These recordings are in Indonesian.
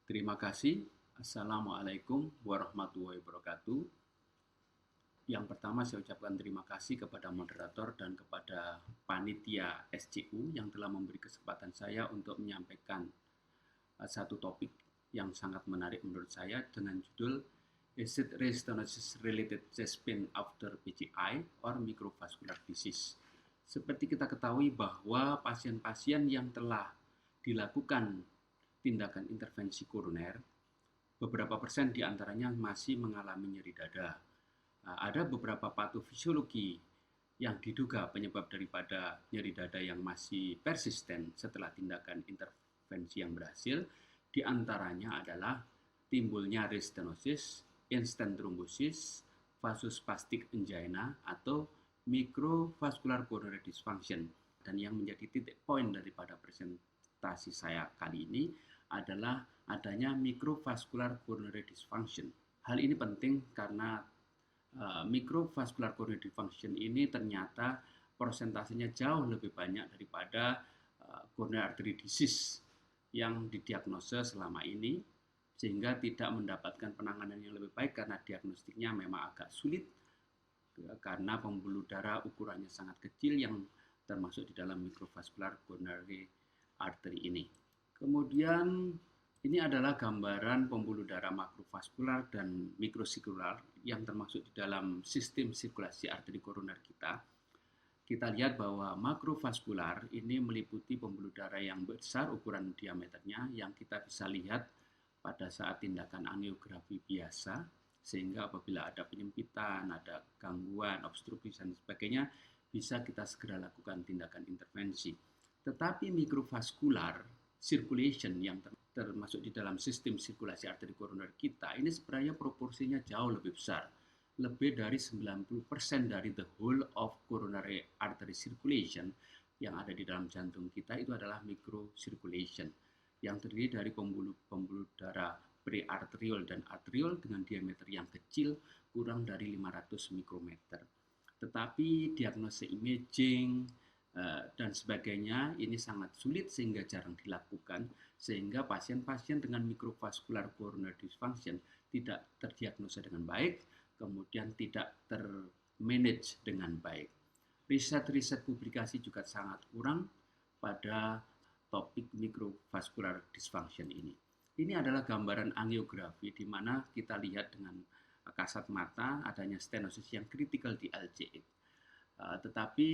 Terima kasih. Assalamualaikum warahmatullahi wabarakatuh. Yang pertama saya ucapkan terima kasih kepada moderator dan kepada panitia SCU yang telah memberi kesempatan saya untuk menyampaikan satu topik yang sangat menarik menurut saya dengan judul Is it restenosis related chest pain after PCI or microvascular disease? Seperti kita ketahui bahwa pasien-pasien yang telah dilakukan tindakan intervensi koroner, beberapa persen diantaranya masih mengalami nyeri dada. Ada beberapa patofisiologi yang diduga penyebab daripada nyeri dada yang masih persisten setelah tindakan intervensi yang berhasil. Di antaranya adalah timbulnya restenosis, instant thrombosis, vasospastic angina, atau microvascular coronary dysfunction. Dan yang menjadi titik poin daripada presentasi saya kali ini adalah adanya microvascular coronary dysfunction. Hal ini penting karena microvascular coronary dysfunction ini ternyata persentasenya jauh lebih banyak daripada coronary artery disease yang didiagnosa selama ini, sehingga tidak mendapatkan penanganan yang lebih baik karena diagnostiknya memang agak sulit karena pembuluh darah ukurannya sangat kecil yang termasuk di dalam microvascular coronary artery ini. Kemudian ini adalah gambaran pembuluh darah makrovaskular dan mikrosirkular yang termasuk di dalam sistem sirkulasi arteri koroner kita. Kita lihat bahwa makrovaskular ini meliputi pembuluh darah yang besar ukuran diameternya yang kita bisa lihat pada saat tindakan angiografi biasa, sehingga apabila ada penyempitan, ada gangguan, obstruksi dan sebagainya, bisa kita segera lakukan tindakan intervensi. Tetapi mikrovaskular circulation yang termasuk di dalam sistem sirkulasi arteri koroner kita, ini sebenarnya proporsinya jauh lebih besar. Lebih dari 90% dari the whole of coronary artery circulation yang ada di dalam jantung kita itu adalah microcirculation yang terdiri dari pembuluh darah prearteriol dan arteriol dengan diameter yang kecil kurang dari 500 mikrometer. Tetapi diagnosa imaging dan sebagainya ini sangat sulit sehingga jarang dilakukan, sehingga pasien-pasien dengan microvascular coronary dysfunction tidak terdiagnosa dengan baik, kemudian tidak termanage dengan baik. Riset-riset publikasi juga sangat kurang pada topik microvascular dysfunction ini. Ini adalah gambaran angiografi di mana kita lihat dengan kasat mata adanya stenosis yang kritikal di LCA. Tetapi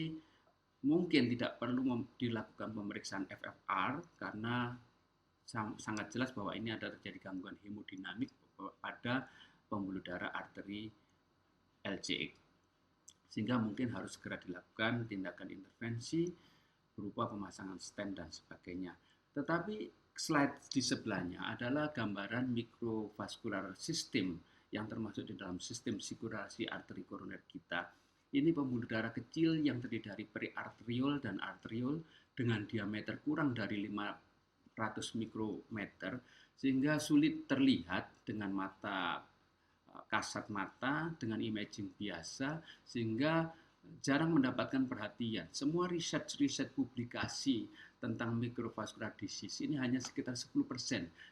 mungkin tidak perlu dilakukan pemeriksaan FFR karena sangat jelas bahwa ini ada terjadi gangguan hemodinamik pada pembuluh darah arteri LCA. Sehingga mungkin harus segera dilakukan tindakan intervensi berupa pemasangan stent dan sebagainya. Tetapi slide di sebelahnya adalah gambaran microvascular system yang termasuk di dalam sistem sirkulasi arteri koroner kita. Ini pembuluh darah kecil yang terdiri dari prearteriol dan arteriol dengan diameter kurang dari 500 mikrometer, sehingga sulit terlihat dengan mata kasat mata, dengan imaging biasa, sehingga jarang mendapatkan perhatian. Semua riset publikasi tentang microvascular disease ini hanya sekitar 10%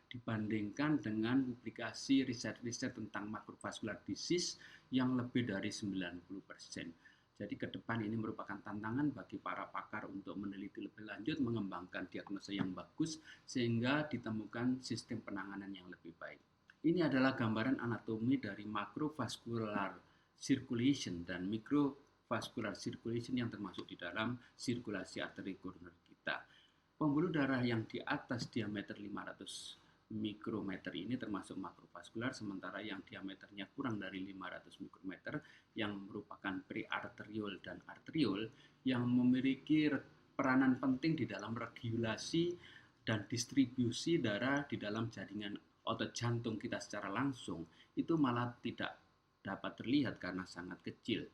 dibandingkan dengan publikasi riset tentang macrovascular disease yang lebih dari 90%. Jadi ke depan ini merupakan tantangan bagi para pakar untuk meneliti lebih lanjut, mengembangkan diagnosa yang bagus sehingga ditemukan sistem penanganan yang lebih baik. Ini adalah gambaran anatomi dari macrovascular circulation dan microvascular circulation yang termasuk di dalam sirkulasi arteri koroner kita. Pembuluh darah yang di atas diameter 500 mikrometer ini termasuk makrovaskular, sementara yang diameternya kurang dari 500 mikrometer yang merupakan prearteriol dan arteriol yang memiliki peranan penting di dalam regulasi dan distribusi darah di dalam jaringan otot jantung kita secara langsung, itu malah tidak dapat terlihat karena sangat kecil.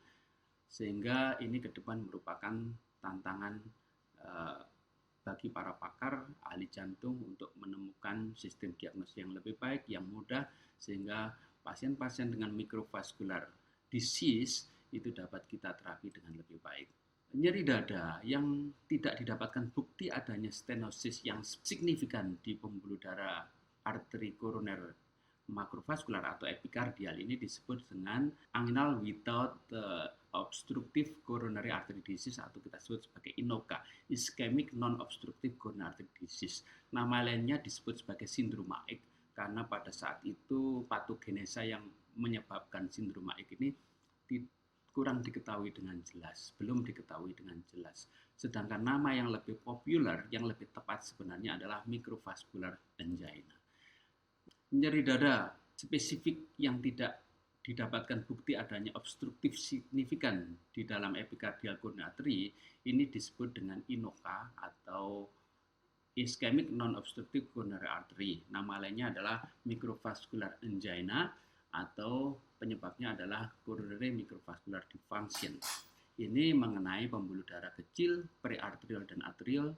Sehingga ini ke depan merupakan tantangan bagi para pakar ahli jantung untuk menemukan sistem diagnosis yang lebih baik, yang mudah, sehingga pasien-pasien dengan microvascular disease itu dapat kita terapi dengan lebih baik. Nyeri dada yang tidak didapatkan bukti adanya stenosis yang signifikan di pembuluh darah arteri koroner makrovaskular atau epikardial ini disebut dengan anginal without obstructive coronary artery disease atau kita sebut sebagai INOCA, ischemic non-obstructive coronary artery disease. Nama lainnya disebut sebagai sindrom AIC karena pada saat itu patogenesa yang menyebabkan sindrom AIC ini kurang diketahui dengan jelas, belum diketahui dengan jelas. Sedangkan nama yang lebih populer, yang lebih tepat sebenarnya adalah microvascular angina. Nyeri dada spesifik yang tidak didapatkan bukti adanya obstruktif signifikan di dalam epicardial coronary artery ini disebut dengan INOCA atau ischemic non-obstructive coronary artery. Nama lainnya adalah microvascular angina atau penyebabnya adalah coronary microvascular dysfunction. Ini mengenai pembuluh darah kecil, prearterial dan arterial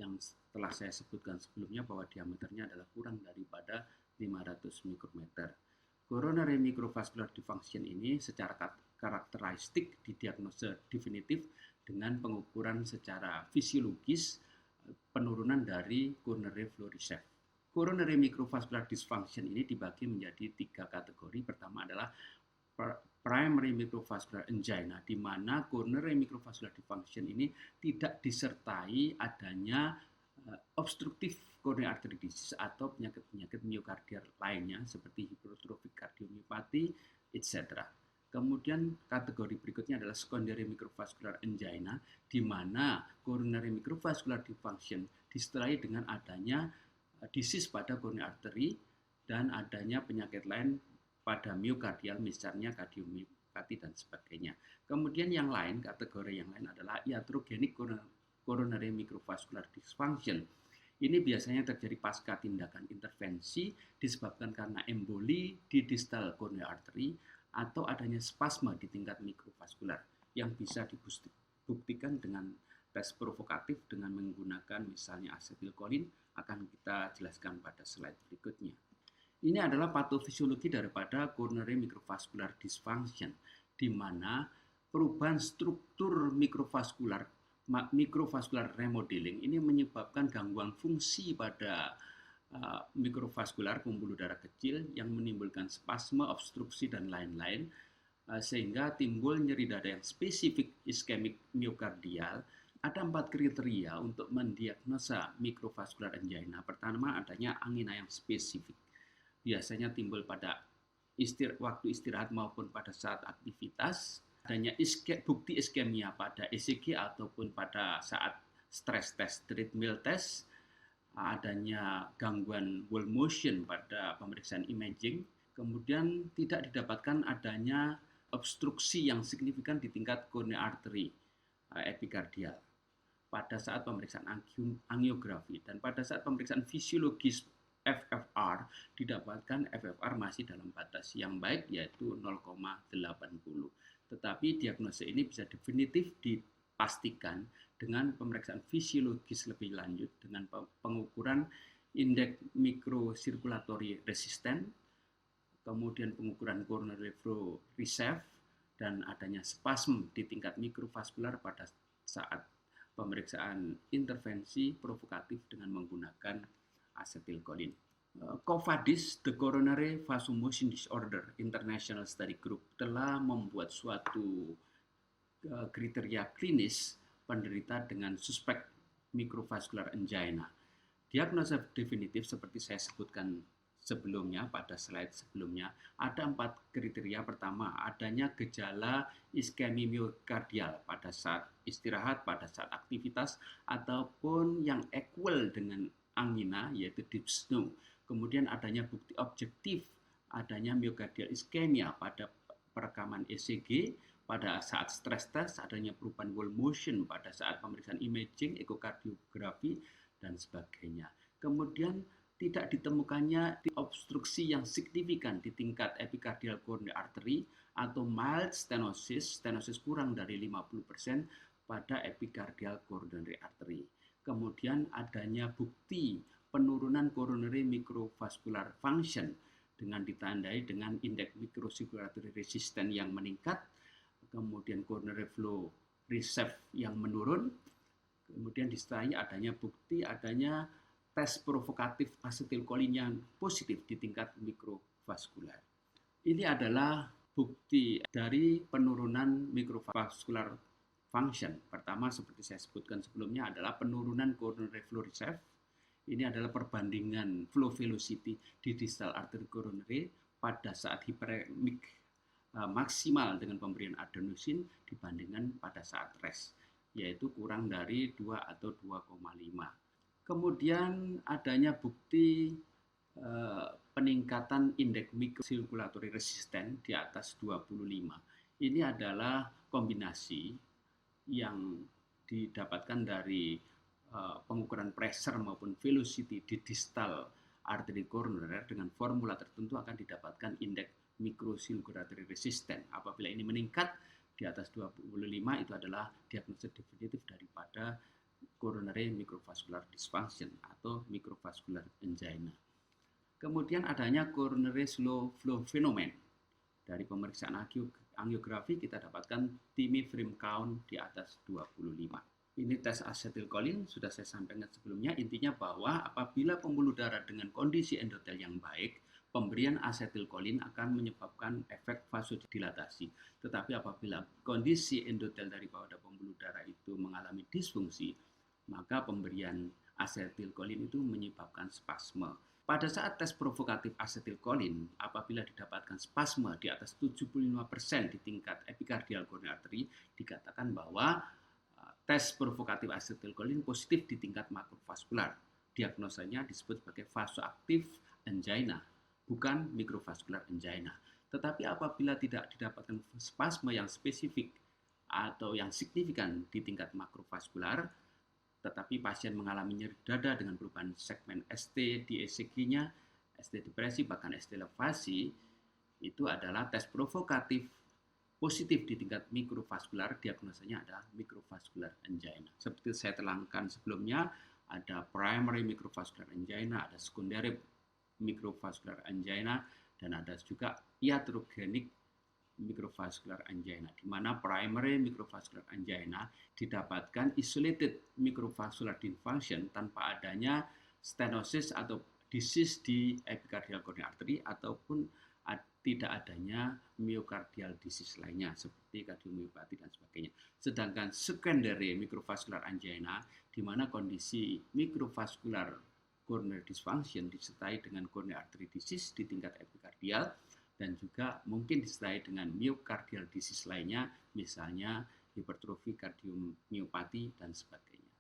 yang telah saya sebutkan sebelumnya bahwa diameternya adalah kurang daripada 500 mikrometer. Coronary microvascular dysfunction ini secara karakteristik didiagnosa definitif dengan pengukuran secara fisiologis penurunan dari coronary flow reserve. Coronary microvascular dysfunction ini dibagi menjadi 3 kategori. Pertama adalah primary microvascular angina, di mana coronary microvascular dysfunction ini tidak disertai adanya obstruktif coronary artery disease atau penyakit-penyakit miokardial lainnya seperti hypertrophic cardiomyopathy, etc. Kemudian kategori berikutnya adalah secondary microvascular angina, di mana coronary microvascular dysfunction disertai dengan adanya disease pada coronary artery dan adanya penyakit lain pada miokardial, misalnya cardiomyopathy dan sebagainya. Kemudian yang lain, kategori yang lain adalah iatrogenic coronary microvascular dysfunction. Ini biasanya terjadi pasca tindakan intervensi disebabkan karena emboli di distal coronary artery atau adanya spasme di tingkat mikrovaskular yang bisa dibuktikan dengan tes provokatif dengan menggunakan misalnya asetilkolin, akan kita jelaskan pada slide berikutnya. Ini adalah patofisiologi daripada coronary microvascular dysfunction, di mana perubahan struktur mikrovaskular remodeling ini menyebabkan gangguan fungsi pada mikrovaskular pembuluh darah kecil yang menimbulkan spasme, obstruksi, dan lain-lain, sehingga timbul nyeri dada yang spesifik ischemic myokardial. Ada 4 kriteria untuk mendiagnosa microvascular angina. Pertama, adanya angina yang spesifik. Biasanya timbul pada waktu istirahat maupun pada saat aktivitas. Adanya bukti iskemia pada ECG ataupun pada saat stress test, treadmill test. Adanya gangguan wall motion pada pemeriksaan imaging. Kemudian tidak didapatkan adanya obstruksi yang signifikan di tingkat coronary artery epikardial pada saat pemeriksaan angiografi, dan pada saat pemeriksaan fisiologis FFR didapatkan FFR masih dalam batas yang baik yaitu 0,80. Tetapi diagnosa ini bisa definitif dipastikan dengan pemeriksaan fisiologis lebih lanjut dengan pengukuran indeks mikrosirkulatory resisten, kemudian pengukuran coronary flow reserve, dan adanya spasm di tingkat mikrovaskular pada saat pemeriksaan intervensi provokatif dengan menggunakan asetilkolin. COVADIS, The Coronary Vasomotion Disorder International Study Group, telah membuat suatu kriteria klinis penderita dengan suspek microvascular angina. Diagnosa definitif seperti saya sebutkan sebelumnya pada slide sebelumnya, ada 4 kriteria. Pertama, adanya gejala iskemi miokardial pada saat istirahat, pada saat aktivitas, ataupun yang equal dengan angina, yaitu dyspnea. Kemudian adanya bukti objektif adanya myokardial iskemia pada perekaman ECG, pada saat stress test, adanya perubahan wall motion pada saat pemeriksaan imaging, ekokardiografi, dan sebagainya. Kemudian tidak ditemukannya obstruksi yang signifikan di tingkat epicardial coronary artery atau mild stenosis kurang dari 50% pada epicardial coronary artery. Kemudian adanya bukti penurunan coronary microvascular function dengan ditandai dengan indeks mikrosirkulatory resisten yang meningkat, kemudian coronary flow reserve yang menurun, kemudian disertai adanya bukti adanya tes provokatif asetilkolin yang positif di tingkat mikrovaskular. Ini adalah bukti dari penurunan mikrovaskular function. Pertama, seperti saya sebutkan sebelumnya, adalah penurunan coronary flow reserve. Ini adalah perbandingan flow velocity di distal artery coronary pada saat hiperemik maksimal dengan pemberian adenosin dibandingkan pada saat rest, yaitu kurang dari 2 atau 2,5. Kemudian adanya bukti peningkatan indeks mikrocirculatory resistance di atas 25. Ini adalah kombinasi yang didapatkan dari pengukuran pressure maupun velocity di distal artery coronary dengan formula tertentu akan didapatkan indeks mikrocirculatory resistance. Apabila ini meningkat di atas 25 itu adalah diagnosis definitif daripada coronary microvascular dysfunction atau microvascular angina. Kemudian adanya coronary slow flow phenomenon. Dari pemeriksaan angiografi kita dapatkan TIMI frame count di atas 25. Ini tes asetilkolin sudah saya sampaikan sebelumnya. Intinya bahwa apabila pembuluh darah dengan kondisi endotel yang baik, pemberian asetilkolin akan menyebabkan efek vasodilatasi. Tetapi apabila kondisi endotel daripada pembuluh darah itu mengalami disfungsi, maka pemberian asetilkolin itu menyebabkan spasme. Pada saat tes provokatif asetilkolin, apabila didapatkan spasme di atas 75% di tingkat epikardial coronary artery, dikatakan bahwa tes provokatif asetilkolin positif di tingkat makrovaskular. Diagnosanya disebut sebagai vasoaktif angina, bukan mikrovaskular angina. Tetapi apabila tidak didapatkan spasme yang spesifik atau yang signifikan di tingkat makrovaskular, tetapi pasien mengalami nyeri dada dengan perubahan segmen ST di ECG-nya, ST depresi, bahkan ST elevasi, itu adalah tes provokatif positif di tingkat mikrovaskular, diagnosanya adalah mikrovaskular angina. Seperti saya terangkan sebelumnya, ada primary microvascular angina, ada secondary microvascular angina, dan ada juga iatrogenic microvascular angina, di mana primary microvascular angina didapatkan isolated microvascular dysfunction tanpa adanya stenosis atau disease di epicardial coronary artery ataupun tidak adanya myocardial disease lainnya seperti kardiomyopati dan sebagainya. Sedangkan secondary microvascular angina di mana kondisi microvascular coronary dysfunction disertai dengan coronary artery disease di tingkat epikardial dan juga mungkin disertai dengan myocardial disease lainnya, misalnya hipertrofi kardiomyopati dan sebagainya.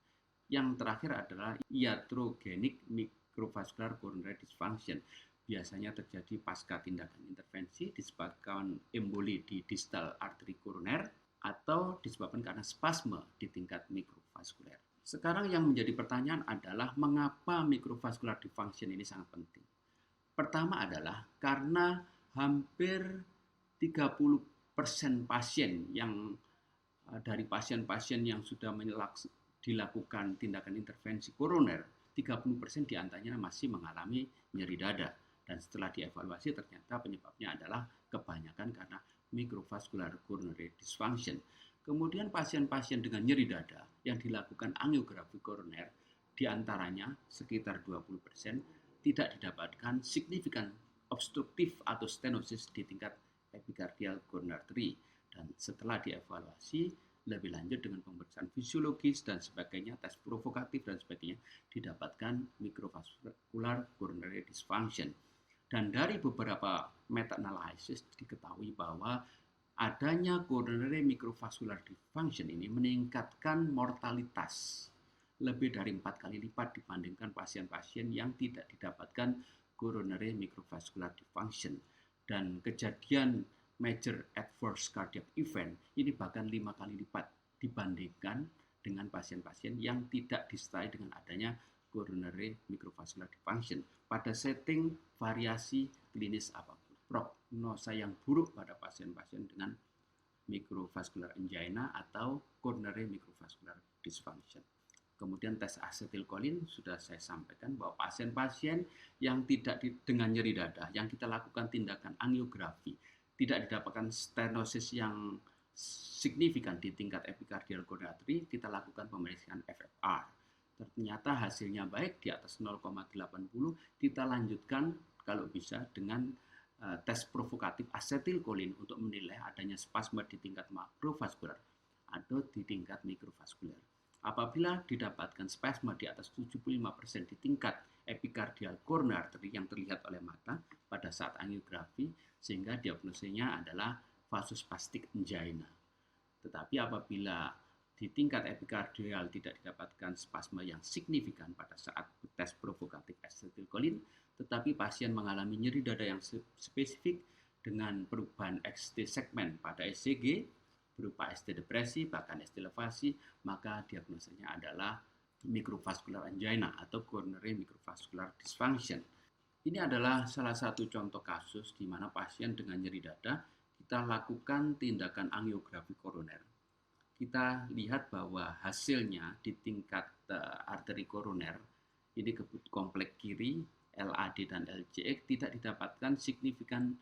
Yang terakhir adalah iatrogenic microvascular coronary dysfunction. Biasanya terjadi pasca tindakan intervensi disebabkan emboli di distal arteri koroner atau disebabkan karena spasme di tingkat mikrovaskuler. Sekarang yang menjadi pertanyaan adalah mengapa mikrovaskular dysfunction ini sangat penting. Pertama adalah karena hampir 30% pasien yang dari pasien-pasien yang sudah dilakukan tindakan intervensi koroner, 30% diantaranya masih mengalami nyeri dada. Dan setelah dievaluasi ternyata penyebabnya adalah kebanyakan karena microvascular coronary dysfunction. Kemudian pasien-pasien dengan nyeri dada yang dilakukan angiografi koroner diantaranya sekitar 20% tidak didapatkan signifikan obstruktif atau stenosis di tingkat epicardial coronary artery. Dan setelah dievaluasi lebih lanjut dengan pemeriksaan fisiologis dan sebagainya, tes provokatif dan sebagainya, didapatkan microvascular coronary dysfunction. Dan dari beberapa meta-analysis diketahui bahwa adanya coronary microvascular dysfunction ini meningkatkan mortalitas lebih dari 4 kali lipat dibandingkan pasien-pasien yang tidak didapatkan coronary microvascular dysfunction. Dan kejadian major adverse cardiac event ini bahkan 5 kali lipat dibandingkan dengan pasien-pasien yang tidak disertai dengan adanya coronary microvascular dysfunction pada setting variasi klinis apapun. Prognosa yang buruk pada pasien-pasien dengan microvascular angina atau coronary microvascular dysfunction. Kemudian tes asetilkolin sudah saya sampaikan bahwa pasien-pasien yang tidak dengan nyeri dada, yang kita lakukan tindakan angiografi, tidak didapatkan stenosis yang signifikan di tingkat epicardial coronary artery, kita lakukan pemeriksaan FFR. Ternyata hasilnya baik di atas 0,80, kita lanjutkan kalau bisa dengan tes provokatif asetilkolin untuk menilai adanya spasme di tingkat makrovaskular atau di tingkat mikrovaskular. Apabila didapatkan spasme di atas 75% di tingkat epikardial coronary artery yang terlihat oleh mata pada saat angiografi, sehingga diagnosisnya adalah vasospastic angina. Tetapi apabila di tingkat epikardial tidak didapatkan spasme yang signifikan pada saat tes provokatif asetilkolin, tetapi pasien mengalami nyeri dada yang spesifik dengan perubahan XT segmen pada ECG berupa ST depresi bahkan ST elevasi, maka diagnosanya adalah microvascular angina atau coronary microvascular dysfunction. Ini adalah salah satu contoh kasus di mana pasien dengan nyeri dada kita lakukan tindakan angiografi koroner. Kita lihat bahwa hasilnya di tingkat arteri koroner ini kompleks kiri LAD dan LCX tidak didapatkan signifikan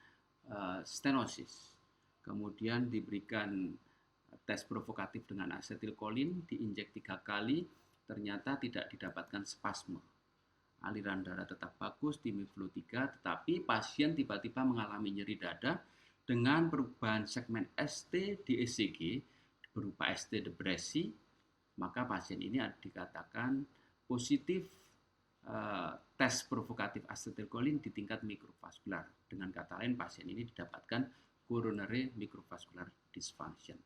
stenosis. Kemudian diberikan tes provokatif dengan asetilkolin, diinjek 3 kali, ternyata tidak didapatkan spasme. Aliran darah tetap bagus di Miflo 3, tetapi pasien tiba-tiba mengalami nyeri dada dengan perubahan segmen ST di ECG berupa ST depresi, maka pasien ini dikatakan positif tes provokatif asetilkolin di tingkat mikrovaskular. Dengan kata lain, pasien ini didapatkan coronary microvascular dysfunction.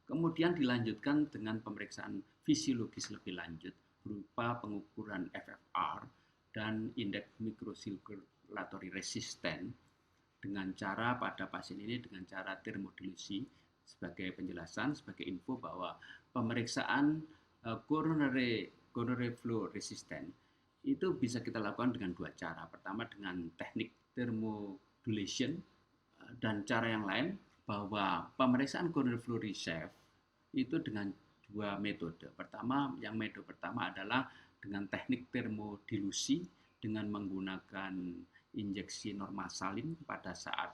Kemudian dilanjutkan dengan pemeriksaan fisiologis lebih lanjut berupa pengukuran FFR dan indeks microcirculatory resistance dengan cara pada pasien ini dengan cara termodilusi. Sebagai penjelasan, sebagai info bahwa pemeriksaan coronary flow resistant itu bisa kita lakukan dengan 2 cara. Pertama dengan teknik thermodulation dan cara yang lain bahwa pemeriksaan coronary flow resist itu dengan 2 metode. Metode pertama adalah dengan teknik termodilusi dengan menggunakan injeksi normal salin pada saat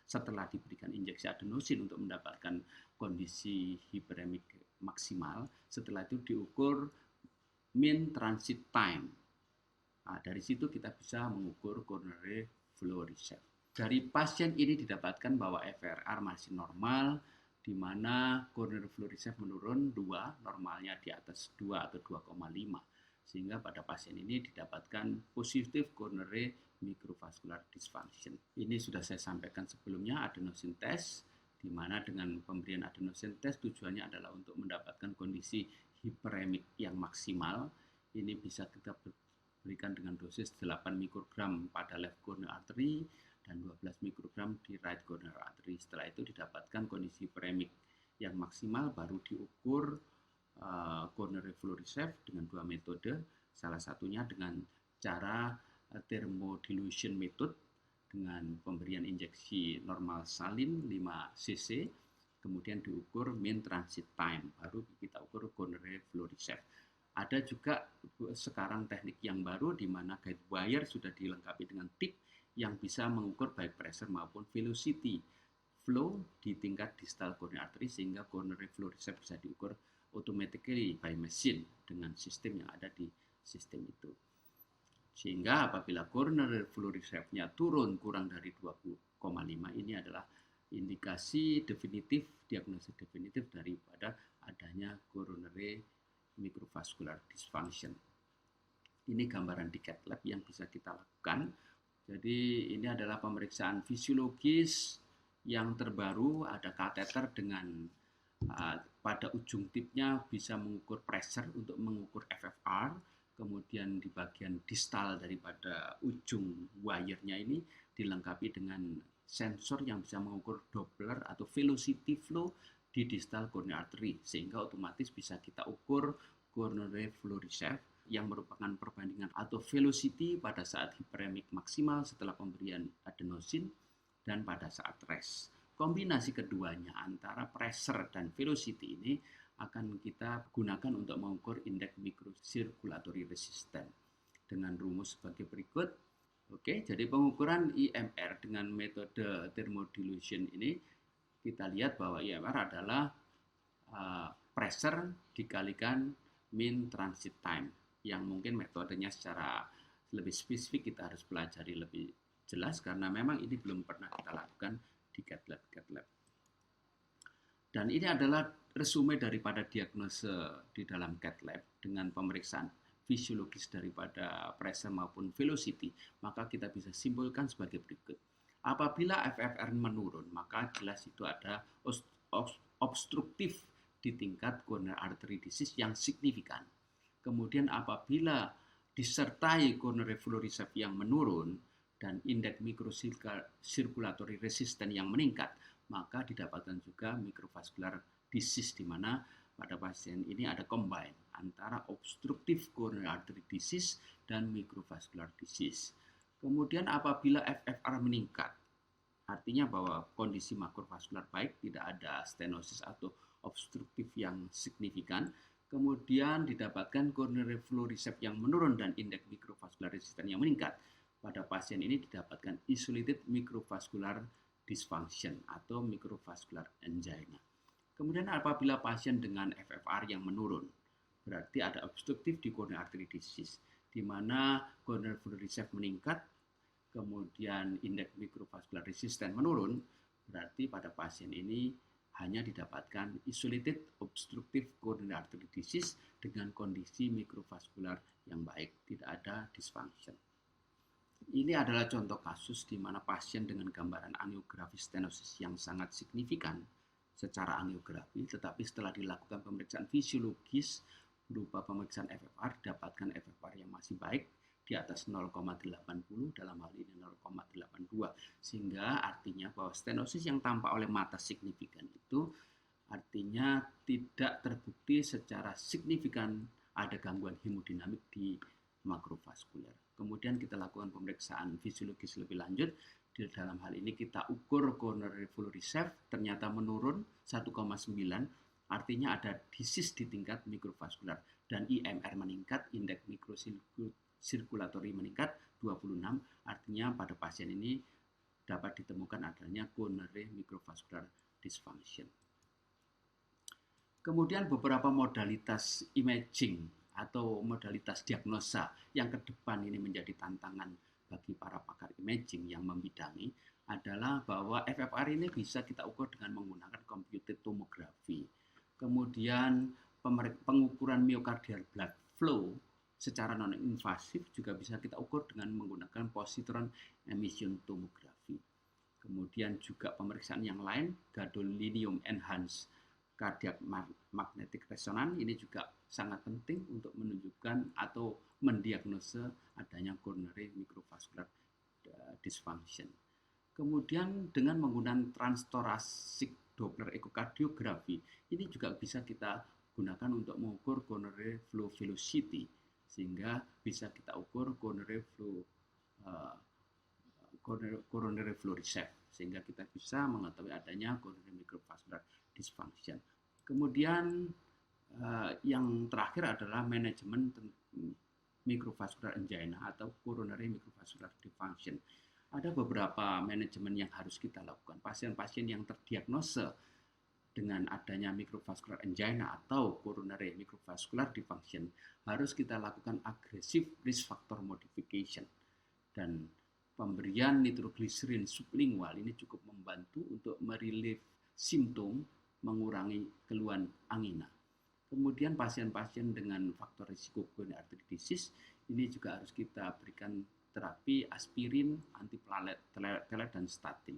setelah diberikan injeksi adenosin untuk mendapatkan kondisi hiperemik maksimal. Setelah itu diukur mean transit time. Nah, dari situ kita bisa mengukur coronary flow resist. Dari pasien ini didapatkan bahwa FRR masih normal, di mana coronary flow resist menurun 2, normalnya di atas 2 atau 2,5. Sehingga pada pasien ini didapatkan positif coronary microvascular dysfunction. Ini sudah saya sampaikan sebelumnya, adenosine test, di mana dengan pemberian adenosine test tujuannya adalah untuk mendapatkan kondisi hiperemik yang maksimal. Ini bisa kita berikan dengan dosis 8 mikrogram pada left coronary artery dan 12 mikrogram di right coronary artery. Setelah itu didapatkan kondisi hiperemik yang maksimal, baru diukur coronary flow resist dengan 2 metode. Salah satunya dengan cara thermodilution method dengan pemberian injeksi normal salin 5 cc, kemudian diukur mean transit time, baru kita ukur coronary flow resist. Ada juga sekarang teknik yang baru di mana guide wire sudah dilengkapi dengan tip yang bisa mengukur baik pressure maupun velocity flow di tingkat distal coronary artery, sehingga coronary flow resist bisa diukur automatically by machine dengan sistem yang ada di sistem itu. Sehingga apabila coronary flow resistnya turun kurang dari 20,5, ini adalah indikasi definitif, diagnosis definitif daripada adanya coronary microvascular dysfunction. Ini gambaran di cath lab yang bisa kita lakukan. Jadi ini adalah pemeriksaan fisiologis yang terbaru, ada kateter dengan pada ujung tipnya bisa mengukur pressure untuk mengukur FFR. Kemudian di bagian distal daripada ujung wire-nya ini dilengkapi dengan sensor yang bisa mengukur Doppler atau velocity flow di distal coronary artery, sehingga otomatis bisa kita ukur coronary flow resist yang merupakan perbandingan atau velocity pada saat hiperemik maksimal setelah pemberian adenosin dan pada saat rest. Kombinasi keduanya antara pressure dan velocity ini akan kita gunakan untuk mengukur indeks microcirculatory resistance dengan rumus sebagai berikut. Oke, jadi pengukuran IMR dengan metode thermodilution ini kita lihat bahwa IMR adalah pressure dikalikan mean transit time, yang mungkin metodenya secara lebih spesifik kita harus pelajari lebih jelas karena memang ini belum pernah kita lakukan di GitLab. Dan ini adalah resume daripada diagnose di dalam GitLab dengan pemeriksaan fisiologis daripada pressure maupun velocity, maka kita bisa simpulkan sebagai berikut. Apabila FFR menurun, maka jelas itu ada obstruktif di tingkat coronary artery disease yang signifikan. Kemudian apabila disertai coronary flow recept yang menurun dan indeks microcirculatory resistance yang meningkat, maka didapatkan juga microvascular disease di mana pada pasien ini ada combine antara obstructive coronary artery disease dan microvascular disease. Kemudian apabila FFR meningkat, artinya bahwa kondisi makrovaskular baik, tidak ada stenosis atau obstruktif yang signifikan, kemudian didapatkan coronary flow recept yang menurun dan indeks microvascular resistance yang meningkat. Pada pasien ini didapatkan isolated microvascular dysfunction atau microvascular angina. Kemudian apabila pasien dengan FFR yang menurun, berarti ada obstruktif di coronary artery disease, di mana coronary flow recept meningkat, kemudian indeks microvascular resistance menurun, berarti pada pasien ini hanya didapatkan isolated obstructive coronary artery disease dengan kondisi microvascular yang baik, tidak ada dysfunction. Ini adalah contoh kasus di mana pasien dengan gambaran angiografi stenosis yang sangat signifikan secara angiografi, tetapi setelah dilakukan pemeriksaan fisiologis berupa pemeriksaan FFR, dapatkan FFR yang masih baik di atas 0,80, dalam hal ini 0,82, sehingga artinya bahwa stenosis yang tampak oleh mata signifikan itu artinya tidak terbukti secara signifikan ada gangguan hemodinamik di makrovaskuler. Kemudian kita lakukan pemeriksaan fisiologis lebih lanjut. Di dalam hal ini kita ukur coronary flow recept, ternyata menurun 1,9, artinya ada disease di tingkat mikrovaskular, dan IMR meningkat, indeks mikrosirkulatory meningkat 26, artinya pada pasien ini dapat ditemukan adanya coronary microvascular dysfunction. Kemudian beberapa modalitas imaging atau modalitas diagnosa yang ke depan ini menjadi tantangan bagi para pakar imaging yang membidangi adalah bahwa FFR ini bisa kita ukur dengan menggunakan computed tomography. Kemudian pengukuran myocardial blood flow secara non-invasif juga bisa kita ukur dengan menggunakan positron emission tomography. Kemudian juga pemeriksaan yang lain, gadolinium enhanced cardiac magnetic resonance, ini juga sangat penting untuk menunjukkan atau mendiagnosa adanya coronary microvascular dysfunction. Kemudian dengan menggunakan transthoracic Doppler echocardiografi, ini juga bisa kita gunakan untuk mengukur coronary flow velocity, sehingga bisa kita ukur coronary flow recept, sehingga kita bisa mengetahui adanya coronary microvascular dysfunction. Kemudian yang terakhir adalah manajemen microvascular angina atau coronary microvascular dysfunction. Ada beberapa manajemen yang harus kita lakukan. Pasien-pasien yang terdiagnosa dengan adanya microvascular angina atau coronary microvascular dysfunction harus kita lakukan aggressive risk factor modification, dan pemberian nitroglycerin sublingual ini cukup membantu untuk merelief simptom, mengurangi keluhan angina. Kemudian pasien-pasien dengan faktor risiko coronary artery disease ini juga harus kita berikan terapi aspirin, antiplatelet, dan statin.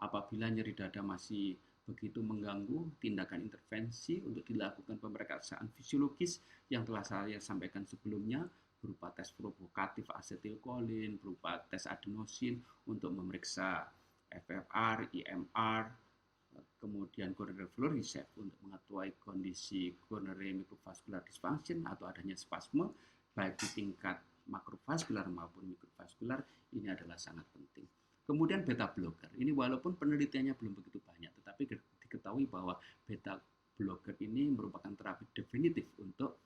Apabila nyeri dada masih begitu mengganggu, tindakan intervensi untuk dilakukan pemeriksaan fisiologis yang telah saya sampaikan sebelumnya berupa tes provokatif asetilkolin, berupa tes adenosin untuk memeriksa FFR, IMR, kemudian coronary flow recept untuk mengetahui kondisi coronary microvascular dysfunction atau adanya spasme baik di tingkat makrovaskular maupun mikrovaskular, ini adalah sangat penting. Kemudian beta blocker ini walaupun penelitiannya belum begitu banyak, tetapi diketahui bahwa beta blocker ini merupakan terapi definitif untuk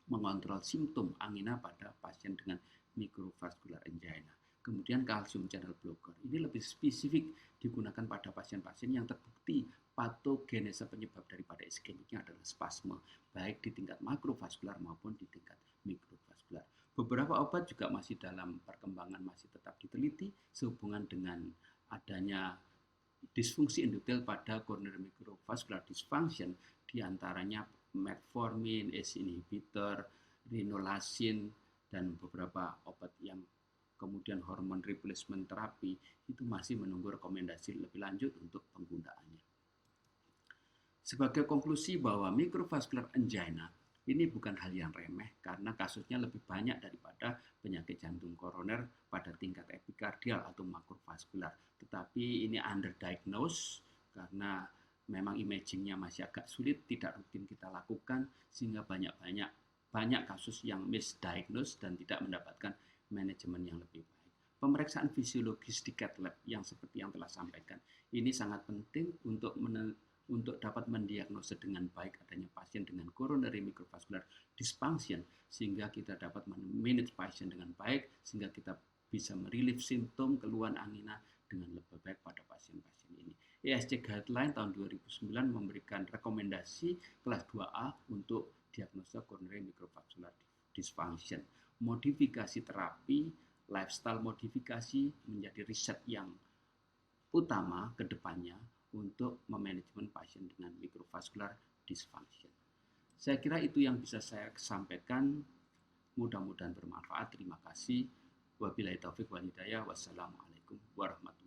mengontrol simptom angina pada pasien dengan microvascular angina. Kemudian kalsium channel blocker ini lebih spesifik digunakan pada pasien-pasien yang terbukti patogenese penyebab daripada iskemiknya adalah spasme, baik di tingkat makrovaskular maupun di tingkat mikrovaskular. Beberapa obat juga masih dalam perkembangan, masih tetap diteliti sehubungan dengan adanya disfungsi endotel pada coronary microvascular dysfunction, diantaranya metformin, ACE inhibitor, rinolasin, dan beberapa obat yang kemudian hormon replacement terapi itu masih menunggu rekomendasi lebih lanjut untuk penggunaannya. Sebagai konklusi bahwa microvascular angina ini bukan hal yang remeh karena kasusnya lebih banyak daripada penyakit jantung koroner pada tingkat epikardial atau makrovaskular. Tetapi ini underdiagnosed karena memang imagingnya masih agak sulit, tidak rutin kita lakukan sehingga banyak kasus yang misdiagnosed dan tidak mendapatkan manajemen yang lebih baik. Pemeriksaan fisiologis di cath lab yang seperti yang telah sampaikan ini sangat penting untuk dapat mendiagnosa dengan baik adanya pasien dengan coronary microvascular dysfunction sehingga kita dapat manage pasien dengan baik sehingga kita bisa merelief simptom keluhan angina dengan lebih baik pada pasien-pasien ini. ESC Guideline tahun 2009 memberikan rekomendasi kelas 2A untuk diagnosa coronary microvascular dysfunction. Modifikasi terapi, lifestyle modifikasi menjadi riset yang utama ke depannya untuk memanajemen pasien dengan microvascular dysfunction. Saya kira itu yang bisa saya sampaikan. Mudah-mudahan bermanfaat. Terima kasih. Wabillahi taufiq wal hidayah. Wassalamualaikum warahmatullahi wabarakatuh.